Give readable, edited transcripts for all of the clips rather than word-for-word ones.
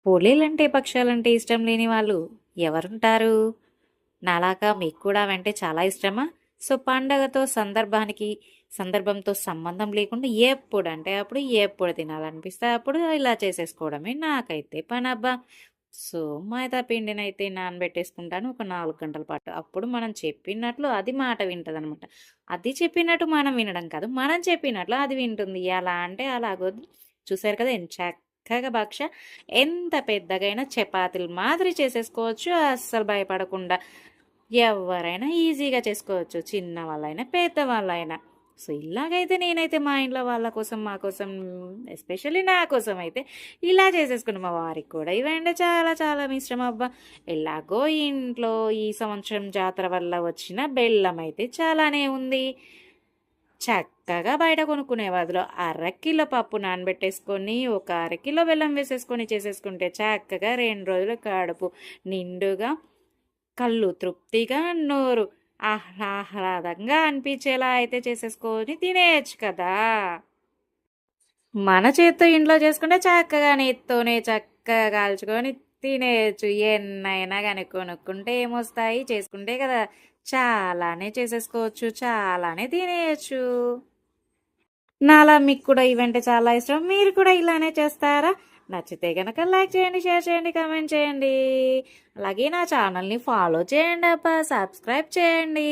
పోలేలంటే పక్షాలంటే ఇష్టం లేని వాళ్ళు ఎవరుంటారు? నాలాగా మీకు కూడా అవంటే చాలా ఇష్టమా? సో, పండగతో సందర్భంతో సంబంధం లేకుండా ఎప్పుడంటే అప్పుడు, ఎప్పుడు తినాలనిపిస్తే అప్పుడు ఇలా చేసేసుకోవడమే నాకైతే పనబ్బా! సో, మైదా పిండినైతే నానబెట్టేసుకుంటాను ఒక 4 గంటల పాటు. అప్పుడు మనం చెప్పినట్లు అది మాట వింటదనమాట. అది చెప్పినట్టు మనం వినడం కాదు. మనం చెప్పినట్లు అది వింటుంది. ఎలా అంటే అలాగొద్దు. చూసారు కదా! చక్కగా ఎంత పెద్దగైనా చపాతీల మాదిరి చేసేసుకోవచ్చు. అస్సలు భయపడకుండా. ఎవరైనా ఈజీగా చేసుకోవచ్చు. చిన్నవాళ్ళైనా, పెద్దవాళ్ళైనా. సో, ఇలాగైతే నేనైతే మా ఇంట్లో వాళ్ళ కోసం, మా కోసం ఎస్పెషల్లీ నా కోసం అయితే ఇలా చేసేసుకున్నా. మా వారికి కూడా ఇవంటే చాలా చాలా ఇష్టం అబ్బా! ఎలాగో ఇంట్లో ఈ సంవత్సరం జాతర వల్ల వచ్చిన బెల్లం అయితే చాలానే ఉంది. చక్కగా బయట కొనుక్కునే బదులు అరకిలో పప్పు నానబెట్టేసుకొని, ఒక అరకిలో బెల్లం వేసేసుకొని చేసేసుకుంటే చక్కగా 2 రోజులు కడుపు నిండుగా, కళ్ళు తృప్తిగా, నోరు ఆహ్లాదంగా అనిపించేలా అయితే చేసేసుకొని తినేయచ్చు కదా! మన చేత్తో ఇంట్లో చేసుకుంటే చక్కగా నెయ్యితోనే చక్కగా కాల్చుకొని తినేయచ్చు. ఎన్నైనా గాని కొనుక్కుంటే ఏమొస్తాయి? చేసుకుంటే కదా! చాలానే చేసేసుకోవచ్చు. చాలానే తినేయచ్చు. నాలా మీకు కూడా ఇవంటే చాలా ఇష్టం. మీరు కూడా ఇలానే చేస్తారా? నచ్చితే గనక లైక్ చేయండి, షేర్ చేయండి, కామెంట్ చేయండి. అలాగే నా ఛానల్‌ని ఫాలో చేయండి అబ్బా! సబ్స్క్రైబ్ చేయండి.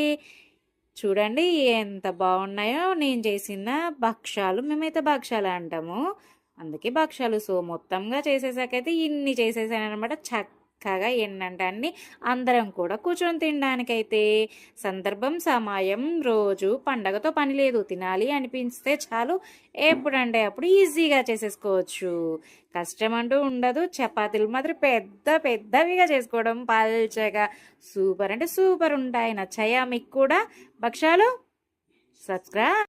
చూడండి ఎంత బాగున్నాయో నేను చేసిన భక్షాలు. మేమైతే భక్షాలే అంటాము. అందుకే భక్షాలు. సో, మొత్తంగా చేసేసాకైతే ఇన్ని చేసేసాననమాట. చక్కగా ఎన్నంటే అన్ని అందరం కూడా కూర్చొని తినడానికైతే. సందర్భం, సమయం, రోజు పండగతో పని లేదు. తినాలి అనిపిస్తే చాలు ఎప్పుడంటే అప్పుడు ఈజీగా చేసేసుకోవచ్చు. కష్టం అంటూ ఉండదు. చపాతీలు మాత్రం పెద్ద పెద్దవిగా చేసుకోవడం పల్చగా సూపర్ అంటే సూపర్ ఉంటాయి. నచ్చాయా మీకు కూడా భక్షాలు? సబ్స్క్రైబ్